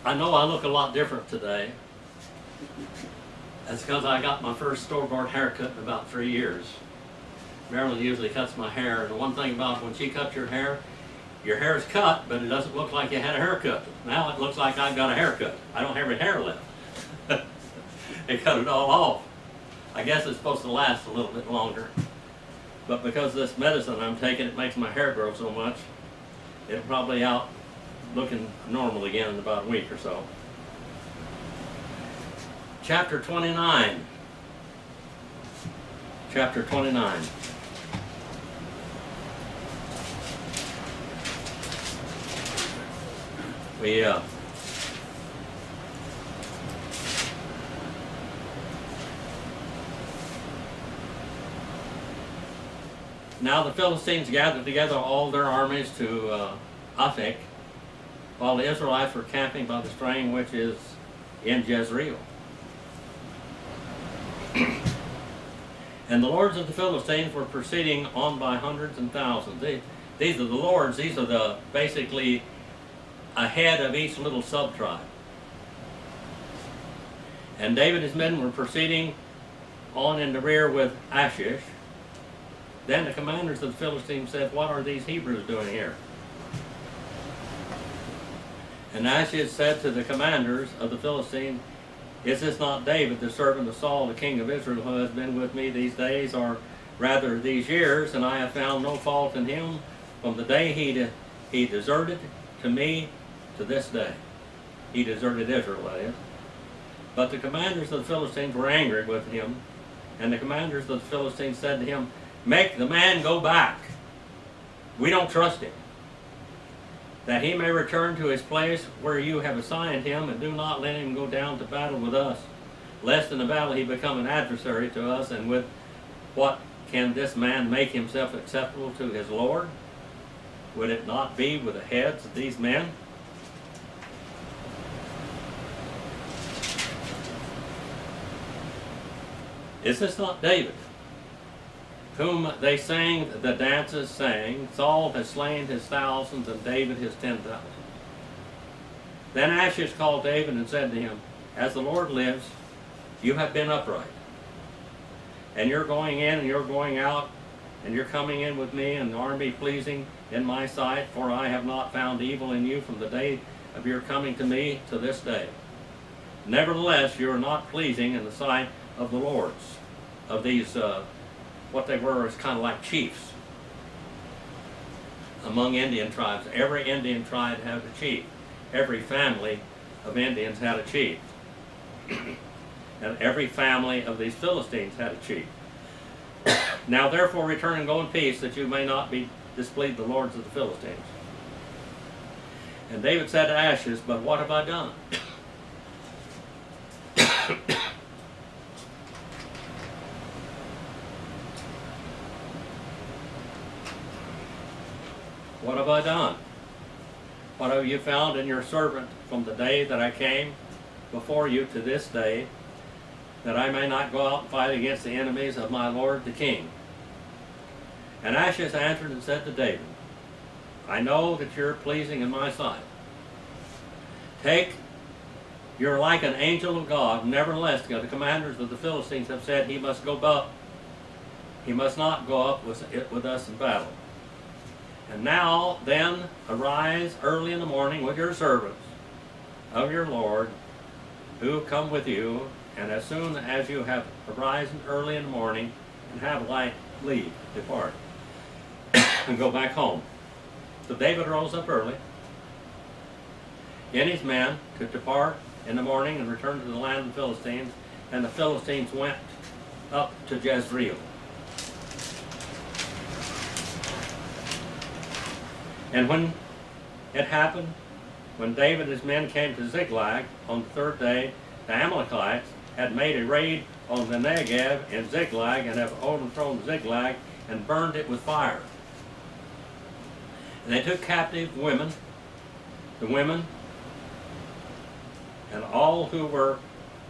I know I look a lot different today. That's because I got my first store-bought haircut in about 3 years. Marilyn usually cuts my hair, and the one thing about when she cuts your hair is cut, but it doesn't look like you had a haircut. Now it looks like I've got a haircut. I don't have any hair left. They cut it all off. I guess it's supposed to last a little bit longer. But because of this medicine I'm taking, it makes my hair grow so much, it'll probably out looking normal again in about a week or so. Chapter 29. Chapter 29. Now the Philistines gathered together all their armies to Aphek, while the Israelites were camping by the stream which is in Jezreel. And the lords of the Philistines were proceeding on by hundreds and thousands. These are the lords, these are the basically a head of each little sub-tribe. And David and his men were proceeding on in the rear with Achish. Then the commanders of the Philistines said, "What are these Hebrews doing here?" And Achish said to the commanders of the Philistines, "Is this not David, the servant of Saul, the king of Israel, who has been with me these days, or rather these years, and I have found no fault in him from the day he deserted to me to this day." He deserted Israel, that is. But the commanders of the Philistines were angry with him, and the commanders of the Philistines said to him, "Make the man go back. We don't trust him, that he may return to his place where you have assigned him, and do not let him go down to battle with us, lest in the battle he become an adversary to us, and with what can this man make himself acceptable to his Lord? Would it not be with the heads of these men?" Is this not David, whom they sang the dances, saying, "Saul has slain his thousands, and David his 10,000. Then Achish called David and said to him, "As the Lord lives, you have been upright, and you're going in and you're going out, and you're coming in with me, and the army pleasing in my sight, for I have not found evil in you from the day of your coming to me to this day. Nevertheless, you are not pleasing in the sight of the lords," of these what they were is kind of like chiefs among Indian tribes. Every Indian tribe had a chief. Every family of Indians had a chief. And every family of these Philistines had a chief. "Now therefore return and go in peace, that you may not be displeased the lords of the Philistines." And David said to Achish, "But what have I done?" What have I done? What have you found in your servant from the day that I came before you to this day, that I may not go out and fight against the enemies of my lord the king?" And Achish answered and said to David, "I know that you're pleasing in my sight. You're like an angel of God. Nevertheless, the commanders of the Philistines have said he must go up. He must not go up with us in battle. And now, then, arise early in the morning with your servants of your Lord, who come with you, and as soon as you have arisen early in the morning, and have light leave, depart, and go back home." So David rose up early, and his men to depart in the morning and return to the land of the Philistines, and the Philistines went up to Jezreel. And when it happened, when David and his men came to Ziklag on the third day, the Amalekites had made a raid on the Negev in Ziklag, and have overthrown Ziklag and burned it with fire. And they took captive the women, and all who were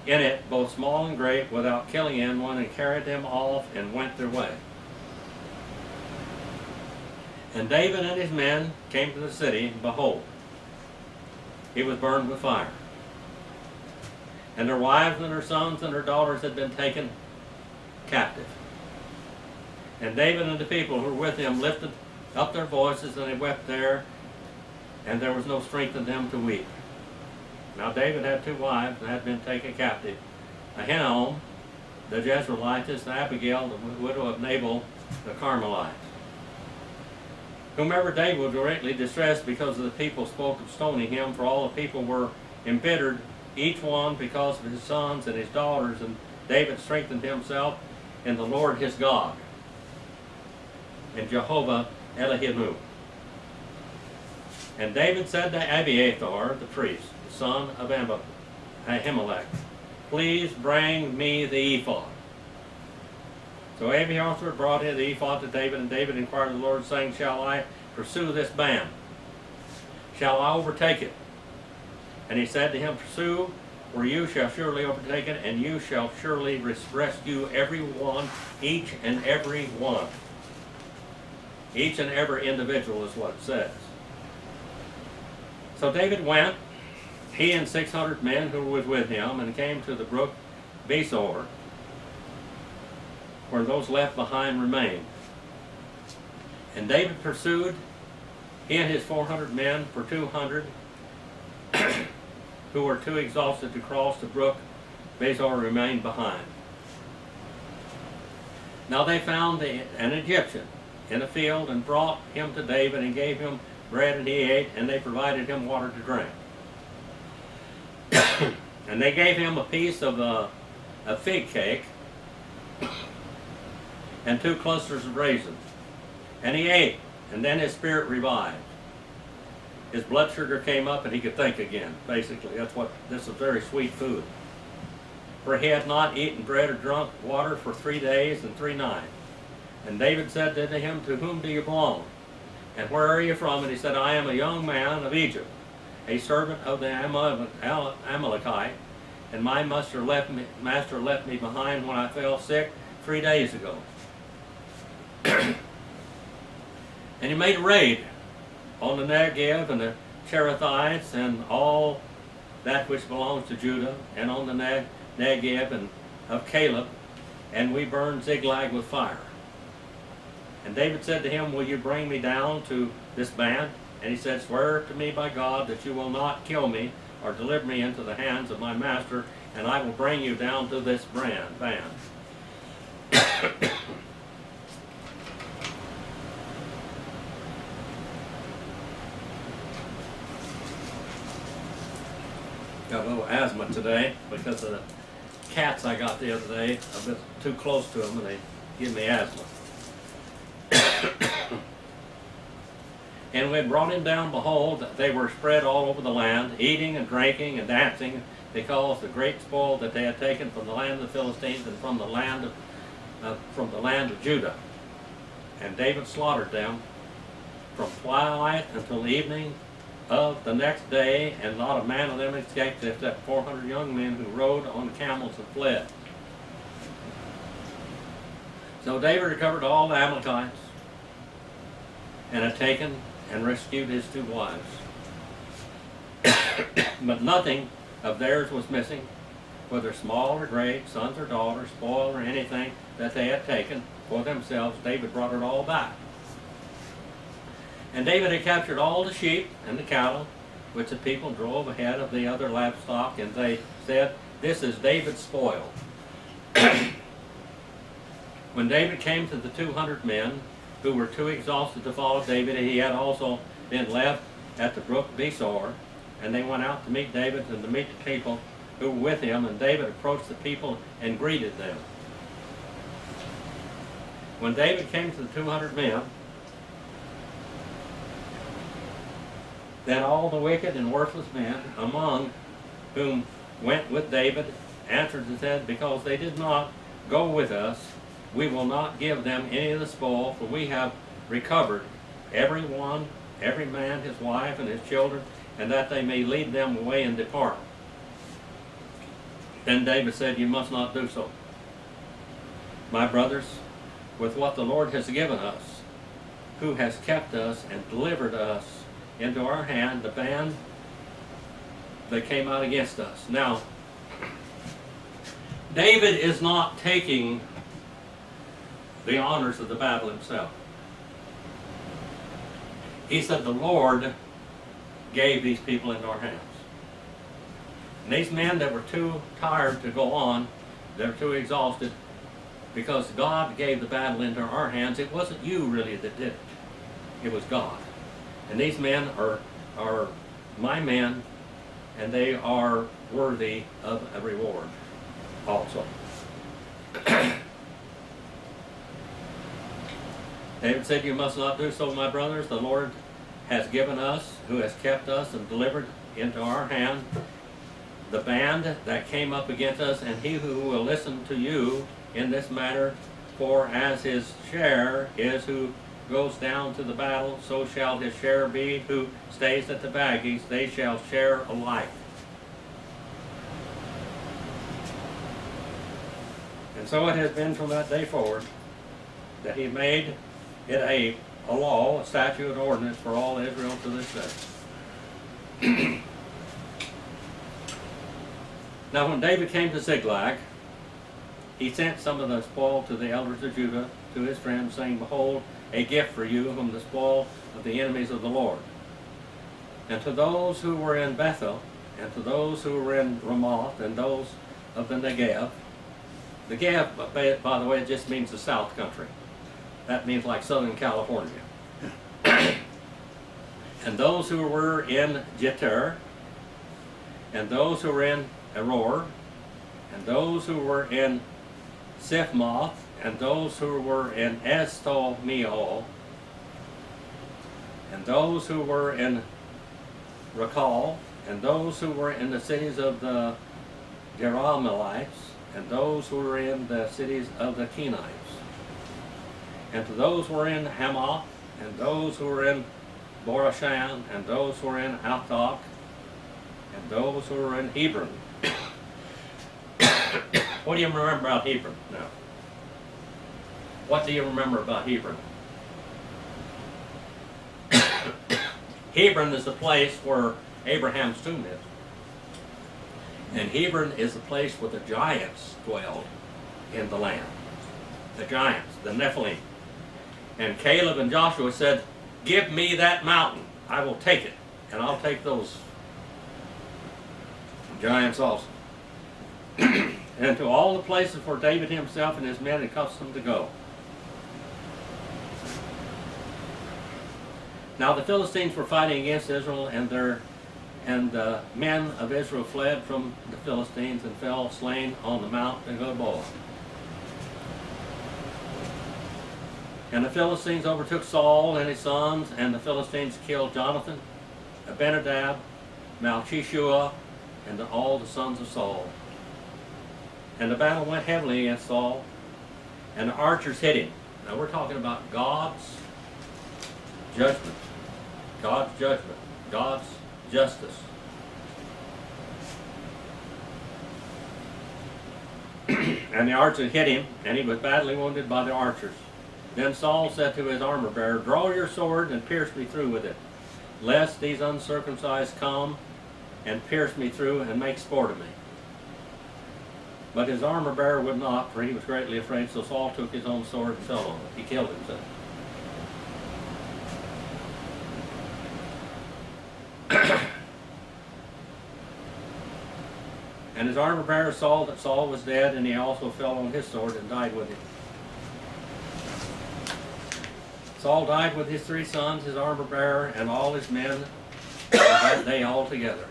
in it, both small and great, without killing anyone, and carried them off and went their way. And David and his men came to the city, and behold, it was burned with fire. and their wives and their sons and their daughters had been taken captive. And David and the people who were with him lifted up their voices, and they wept there, and there was no strength in them to weep. Now David had two wives that had been taken captive, Ahinoam the Jezreelitess, and Abigail, the widow of Nabal the Carmelite. Whomever David was greatly distressed because of the people spoke of stoning him, for all the people were embittered, each one because of his sons and his daughters, and David strengthened himself in the Lord his God, in Jehovah Elohim. And David said to Abiathar the priest, the son of Ahimelech, please bring me the ephod. So Abiathar brought in the ephod to David, and David inquired of the Lord, saying, shall I pursue this band? Shall I overtake it? And he said to him, pursue, for you shall surely overtake it, and you shall surely rescue every one, each and every one. Each and every individual is what it says. So David went, he and 600 men who were with him, and came to the brook Besor, where those left behind remained. And David pursued, he and his 400 men, for 200 who were too exhausted to cross the brook Besor remained behind. Now they found an Egyptian in a field, and brought him to David, and gave him bread, and he ate, and they provided him water to drink. And they gave him a piece of a fig cake and 2 clusters of raisins. And he ate, and then his spirit revived. His blood sugar came up, and he could think again. Basically, this is very sweet food. For he had not eaten bread or drunk water for 3 days and 3 nights. And David said to him, to whom do you belong? And where are you from? And he said, I am a young man of Egypt, a servant of the Amalekite, and my master left me behind when I fell sick 3 days ago. And he made a raid on the Negev and the Cherethites and all that which belongs to Judah, and on the Negev and of Caleb, and we burned Ziklag with fire. And David said to him, will you bring me down to this band? And he said, swear to me by God that you will not kill me or deliver me into the hands of my master, and I will bring you down to this band. Got a little asthma today because of the cats I got the other day. I've been too close to them, and they give me asthma. And when brought him down, behold, they were spread all over the land, eating and drinking and dancing, because the great spoil that they had taken from the land of the Philistines and from the land of Judah. And David slaughtered them from twilight until evening of the next day, and not a man of them escaped, except 400 young men who rode on camels and fled. So David recovered all the Amalekites, and had taken and rescued his 2 wives. But nothing of theirs was missing, whether small or great, sons or daughters, spoil or anything that they had taken for themselves. David brought it all back. And David had captured all the sheep and the cattle, which the people drove ahead of the other livestock, and they said, this is David's spoil. When David came to the 200 men, who were too exhausted to follow David, he had also been left at the brook Besor, and they went out to meet David and to meet the people who were with him, and David approached the people and greeted them. When David came to the 200 men, then all the wicked and worthless men among whom went with David answered and said, because they did not go with us, we will not give them any of the spoil, for we have recovered every one, every man, his wife, and his children, and that they may lead them away and depart. Then David said, you must not do so. My brothers, with what the Lord has given us, who has kept us and delivered us into our hand, the band that came out against us. Now, David is not taking the honors of the battle himself. He said the Lord gave these people into our hands. And these men that were too tired to go on, they were too exhausted, because God gave the battle into our hands. It wasn't you really that did it. It was God. And these men are my men, and they are worthy of a reward also. David said, "You must not do so, my brothers. The Lord has given us, who has kept us and delivered into our hand the band that came up against us, and he who will listen to you in this matter, for as his share is who goes down to the battle, so shall his share be who stays at the baggage. They shall share alike." And so it has been from that day forward that he made it a law, a statute, an ordinance for all Israel to this day. Now when David came to Ziklag, he sent some of the spoil to the elders of Judah, to his friends, saying, "Behold, a gift for you from the spoil of the enemies of the Lord." And to those who were in Bethel, and to those who were in Ramoth, and those of the Negev. The Negev, by the way, it just means the south country. That means like Southern California. And those who were in Jeter, and those who were in Eror, and those who were in Siphmoth, and those who were in Estol-Meol, and those who were in Rakal, and those who were in the cities of the Jerahmeelites, and those who were in the cities of the Kenites, and to those who were in Hamath, and those who were in Borashan, and those who were in Athok, and those who were in Hebron. What do you remember about Hebron now? What do you remember about Hebron? Hebron is the place where Abraham's tomb is. And Hebron is the place where the giants dwelled in the land. The giants, the Nephilim. And Caleb and Joshua said, "Give me that mountain. I will take it. And I'll take those giants also." And to all the places where David himself and his men had accustomed to go. Now the Philistines were fighting against Israel, and the men of Israel fled from the Philistines and fell slain on the mount of Gilboa. And the Philistines overtook Saul and his sons, and the Philistines killed Jonathan, Abinadab, Malchishua, and all the sons of Saul. And the battle went heavily against Saul, and the archers hit him. Now we're talking about God's judgment, God's judgment, God's justice. And the archers hit him, and he was badly wounded by the archers. Then Saul said to his armor bearer, "Draw your sword and pierce me through with it, lest these uncircumcised come and pierce me through and make sport of me." But his armor bearer would not, for he was greatly afraid, so Saul took his own sword and fell on it. He killed himself. And his armor bearer saw that Saul was dead, and he also fell on his sword and died with him. Saul died with his 3 sons, his armor bearer, and all his men that day altogether.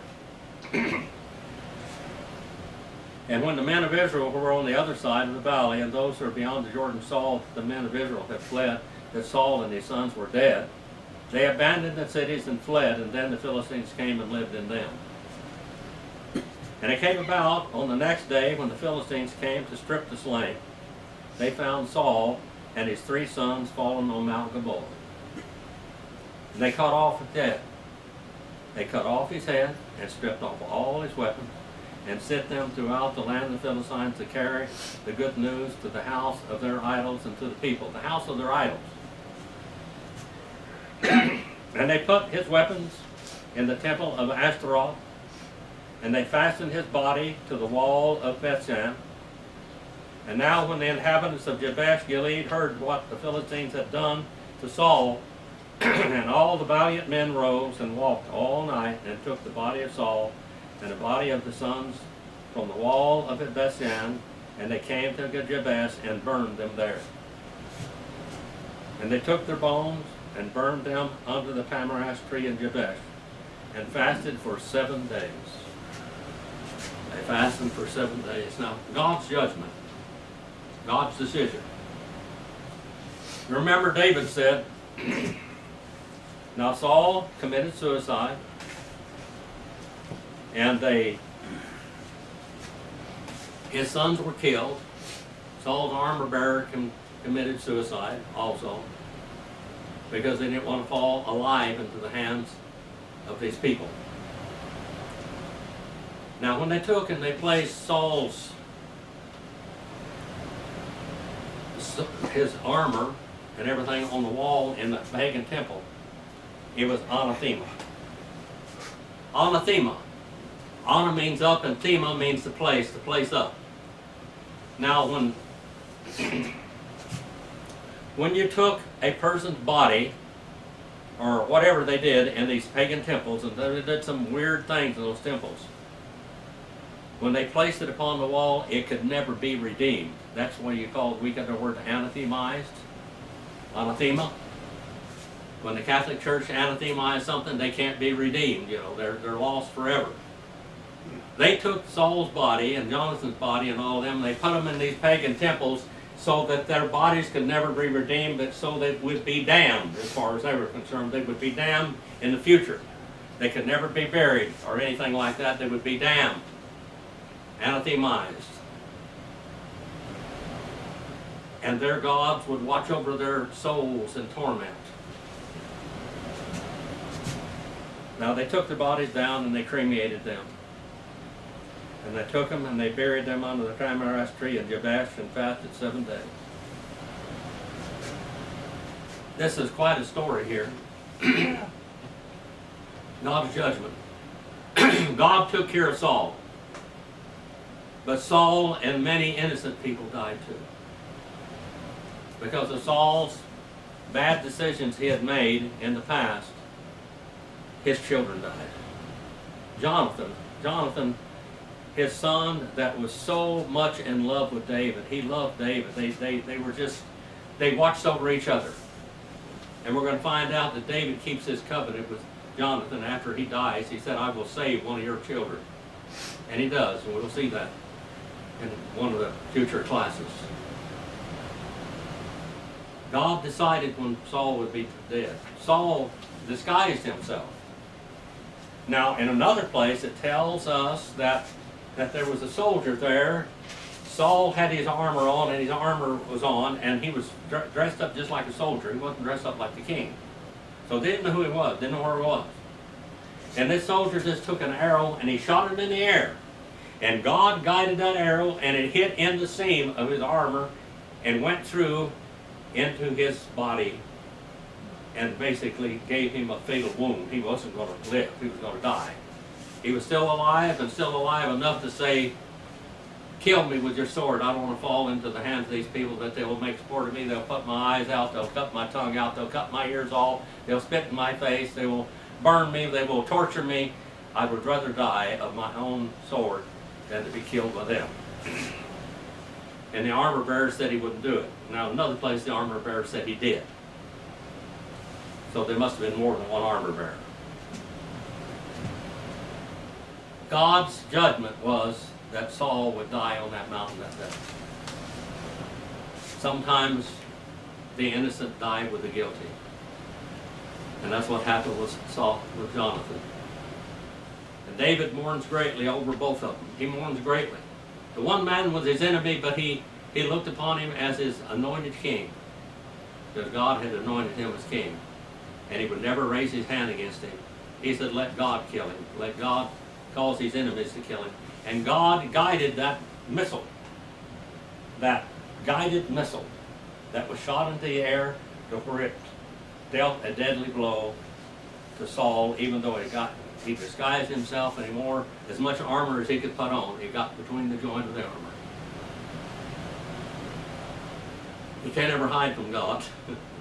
And when the men of Israel who were on the other side of the valley, and those who were beyond the Jordan, saw that the men of Israel had fled, that Saul and his sons were dead, they abandoned the cities and fled, and then the Philistines came and lived in them. And it came about on the next day, when the Philistines came to strip the slain, they found Saul and his 3 sons fallen on Mount Gilboa. And they cut off his head. They cut off his head and stripped off all his weapons, and sent them throughout the land of the Philistines to carry the good news to the house of their idols and to the people, the house of their idols. And they put his weapons in the temple of Ashtaroth, and they fastened his body to the wall of Bethshan, And now when the inhabitants of Jabesh Gilead heard what the Philistines had done to Saul, and all the valiant men rose and walked all night and took the body of Saul and the body of the sons from the wall of Bethshan, and they came to Jabesh and burned them there. And they took their bones and burned them under the tamarisk tree in Jabesh, and fasted for 7 days. They fasted for 7 days. Now, God's judgment, God's decision. Remember, David said, now Saul committed suicide, and his sons were killed. Saul's armor bearer committed suicide also, because they didn't want to fall alive into the hands of these people. Now when they took and they placed his armor and everything on the wall in the pagan temple, it was anathema. Anathema. Ana means up and thema means the place up. Now when you took a person's body, or whatever they did in these pagan temples, and they did some weird things in those temples, when they placed it upon the wall, it could never be redeemed. That's what we got the word anathemized, anathema. When the Catholic Church anathemized something, they can't be redeemed. You know, they're lost forever. They took Saul's body and Jonathan's body and all of them, they put them in these pagan temples so that their bodies could never be redeemed, but so they would be damned. As far as they were concerned, they would be damned in the future. They could never be buried or anything like that. They would be damned, anathemized. And their gods would watch over their souls in torment. Now they took the bodies down and they cremated them. And they took them and they buried them under the tamarisk tree in Jabesh and fasted 7 days. This is quite a story here. God's judgment. God took care of Saul. But Saul and many innocent people died too. Because of Saul's bad decisions he had made in the past, his children died. Jonathan, his son that was so much in love with David. He loved David. They watched over each other. And we're going to find out that David keeps his covenant with Jonathan after he dies. He said, I will save one of your children. And he does, and we'll see that in one of the future classes. God decided when Saul would be dead. Saul disguised himself. Now, in another place, it tells us that there was a soldier there. Saul had his armor on, and his armor was on, and he was dressed up just like a soldier. He wasn't dressed up like the king. So they didn't know who he was, didn't know where he was. And this soldier just took an arrow, and he shot it in the air. And God guided that arrow, and it hit in the seam of his armor, and went through into his body, and basically gave him a fatal wound. He wasn't going to live, he was going to die. He was still alive, and still alive enough to say, kill me with your sword. I don't want to fall into the hands of these people that they will make sport of me. They'll put my eyes out, they'll cut my tongue out, they'll cut my ears off, they'll spit in my face, they will burn me, they will torture me. I would rather die of my own sword than to be killed by them. And the armor bearer said he wouldn't do it. Now another place the armor bearer said he did. So there must have been more than one armor bearer. God's judgment was that Saul would die on that mountain that day. Sometimes the innocent die with the guilty. And that's what happened with Jonathan. And David mourns greatly over both of them. He mourns greatly. The one man was his enemy, but he looked upon him as his anointed king, because God had anointed him as king. And he would never raise his hand against him. He said, let God kill him. Let God cause his enemies to kill him. And God guided that missile, that guided missile that was shot into the air to where it dealt a deadly blow to Saul, even though he disguised himself and he wore as much armor as he could put on. He got between the joint of the armor. You can't ever hide from God.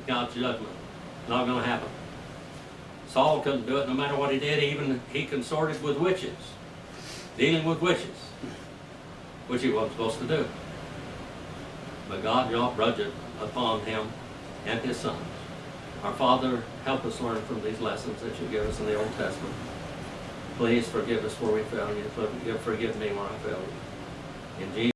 God's judgment. Not going to happen. Saul couldn't do it no matter what he did. Even he consorted with witches. Dealing with witches. Which he wasn't supposed to do. But God brought it upon him and his sons. Our Father, help us learn from these lessons that you give us in the Old Testament. Please forgive us where we fail you. Forgive me when I fail you. In Jesus'